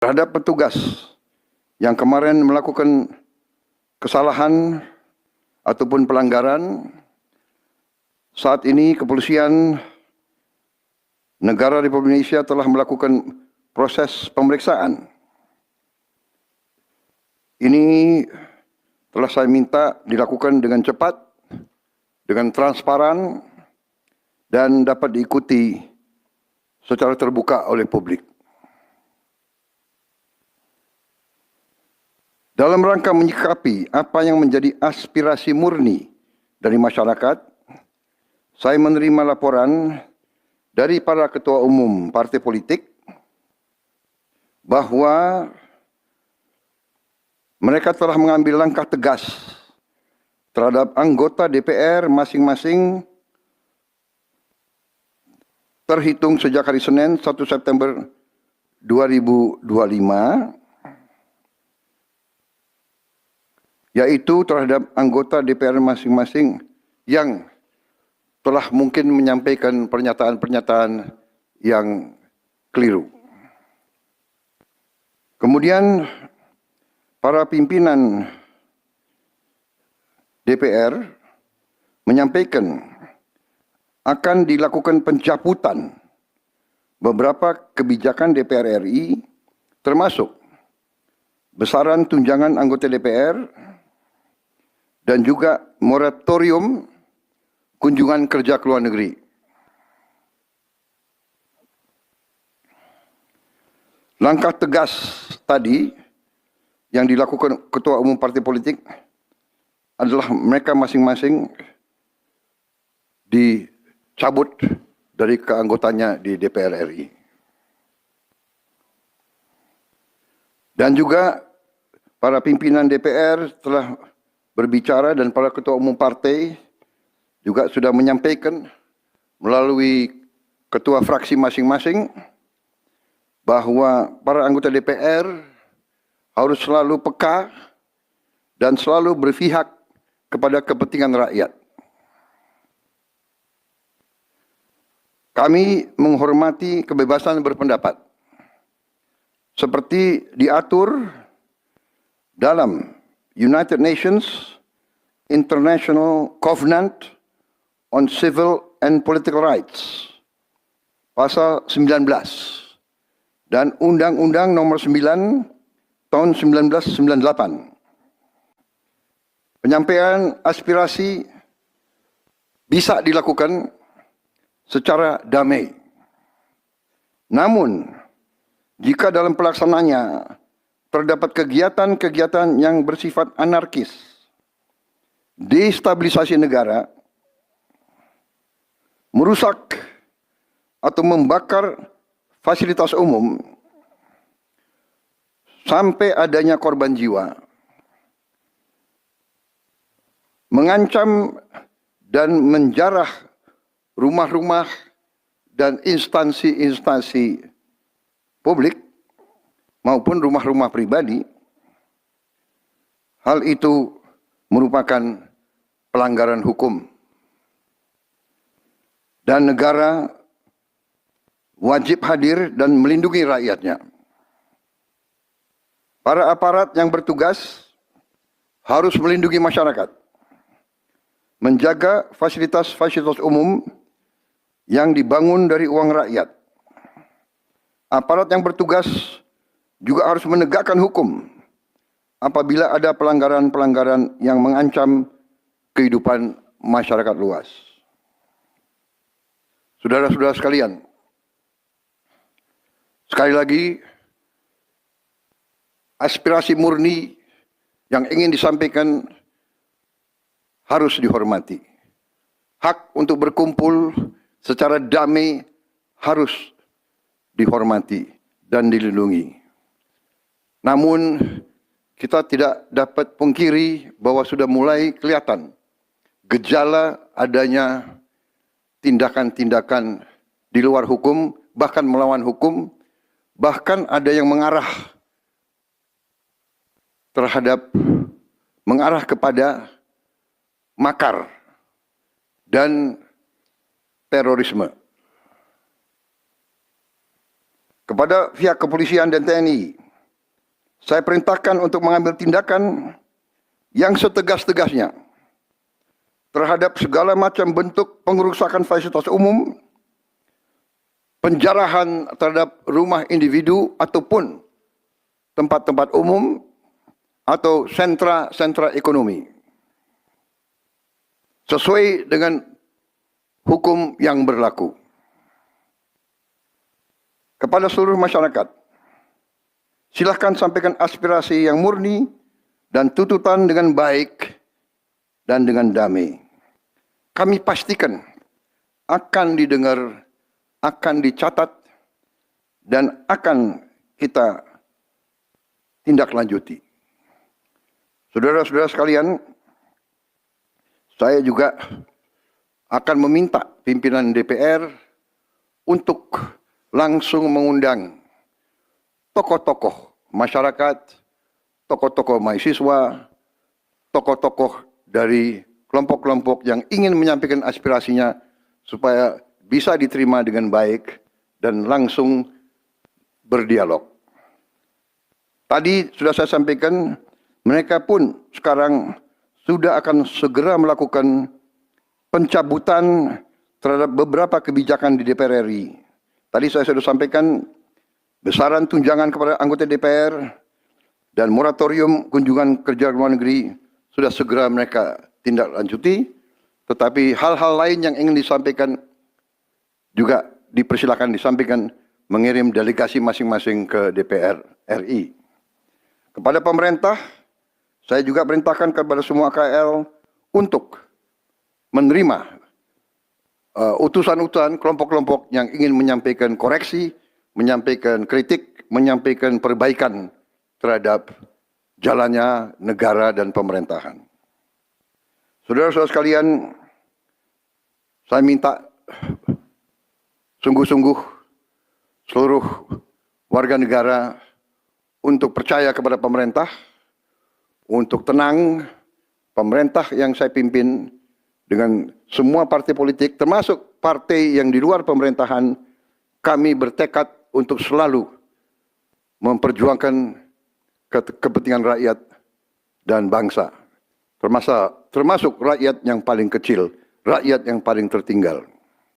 terhadap petugas yang kemarin melakukan kesalahan ataupun pelanggaran. Saat ini kepolisian negara Republik Indonesia telah melakukan proses pemeriksaan. Ini telah saya minta dilakukan dengan cepat, dengan transparan, dan dapat diikuti secara terbuka oleh publik. Dalam rangka menyikapi apa yang menjadi aspirasi murni dari masyarakat, saya menerima laporan dari para ketua umum partai politik bahwa mereka telah mengambil langkah tegas terhadap anggota DPR masing-masing terhitung sejak hari Senin 1 September 2025, yaitu terhadap anggota DPR masing-masing yang telah mungkin menyampaikan pernyataan-pernyataan yang keliru. Kemudian para pimpinan DPR menyampaikan akan dilakukan pencabutan beberapa kebijakan DPR RI, termasuk besaran tunjangan anggota DPR dan juga moratorium kunjungan kerja ke luar negeri. Langkah tegas tadi yang dilakukan ketua umum partai politik adalah mereka masing-masing dicabut dari keanggotanya di DPR RI. Dan juga para pimpinan DPR telah berbicara dan para ketua umum partai juga sudah menyampaikan melalui ketua fraksi masing-masing bahwa para anggota DPR harus selalu peka dan selalu berpihak kepada kepentingan rakyat. Kami menghormati kebebasan berpendapat seperti diatur dalam United Nations International Covenant on Civil and Political Rights, pasal 19, dan Undang-Undang nomor 9 tahun 1998. Penyampaian aspirasi bisa dilakukan secara damai. Namun, jika dalam pelaksananya terdapat kegiatan-kegiatan yang bersifat anarkis, destabilisasi negara, merusak atau membakar fasilitas umum, sampai adanya korban jiwa, mengancam dan menjarah rumah-rumah dan instansi-instansi publik maupun rumah-rumah pribadi, hal itu merupakan pelanggaran hukum. Dan negara wajib hadir dan melindungi rakyatnya. Para aparat yang bertugas harus melindungi masyarakat, menjaga fasilitas-fasilitas umum yang dibangun dari uang rakyat. Aparat yang bertugas juga harus menegakkan hukum apabila ada pelanggaran-pelanggaran yang mengancam kehidupan masyarakat luas. Saudara-saudara sekalian, sekali lagi, aspirasi murni yang ingin disampaikan harus dihormati. Hak untuk berkumpul secara damai harus dihormati dan dilindungi. Namun, kita tidak dapat pungkiri bahwa sudah mulai kelihatan gejala adanya tindakan-tindakan di luar hukum, bahkan melawan hukum, bahkan ada yang mengarah kepada makar dan terorisme. Kepada pihak kepolisian dan TNI, Saya perintahkan untuk mengambil tindakan yang setegas-tegasnya terhadap segala macam bentuk pengerusakan fasilitas umum, penjarahan terhadap rumah individu ataupun tempat-tempat umum atau sentra-sentra ekonomi sesuai dengan hukum yang berlaku. Kepada seluruh masyarakat, silakan sampaikan aspirasi yang murni dan tuntutan dengan baik dan dengan damai. Kami pastikan akan didengar, akan dicatat, dan akan kita tindak lanjuti. Saudara-saudara sekalian, saya juga akan meminta pimpinan DPR untuk langsung mengundang tokoh-tokoh masyarakat, tokoh-tokoh mahasiswa, tokoh-tokoh dari kelompok-kelompok yang ingin menyampaikan aspirasinya supaya bisa diterima dengan baik dan langsung berdialog. Tadi sudah saya sampaikan, mereka pun sekarang sudah akan segera melakukan pencabutan terhadap beberapa kebijakan di DPR RI. Tadi saya sudah sampaikan besaran tunjangan kepada anggota DPR dan moratorium kunjungan kerja luar negeri sudah segera mereka tindak lanjuti, tetapi hal-hal lain yang ingin disampaikan juga dipersilakan disampaikan mengirim delegasi masing-masing ke DPR RI. Kepada pemerintah, saya juga perintahkan kepada semua KL untuk menerima utusan-utusan kelompok-kelompok yang ingin menyampaikan koreksi, menyampaikan kritik, menyampaikan perbaikan terhadap jalannya negara dan pemerintahan. Saudara-saudara sekalian, saya minta sungguh-sungguh seluruh warga negara untuk percaya kepada pemerintah, untuk tenang. Pemerintah yang saya pimpin dengan semua partai politik, termasuk partai yang di luar pemerintahan, kami bertekad untuk selalu memperjuangkan kepentingan rakyat dan bangsa, termasuk rakyat yang paling kecil, rakyat yang paling tertinggal.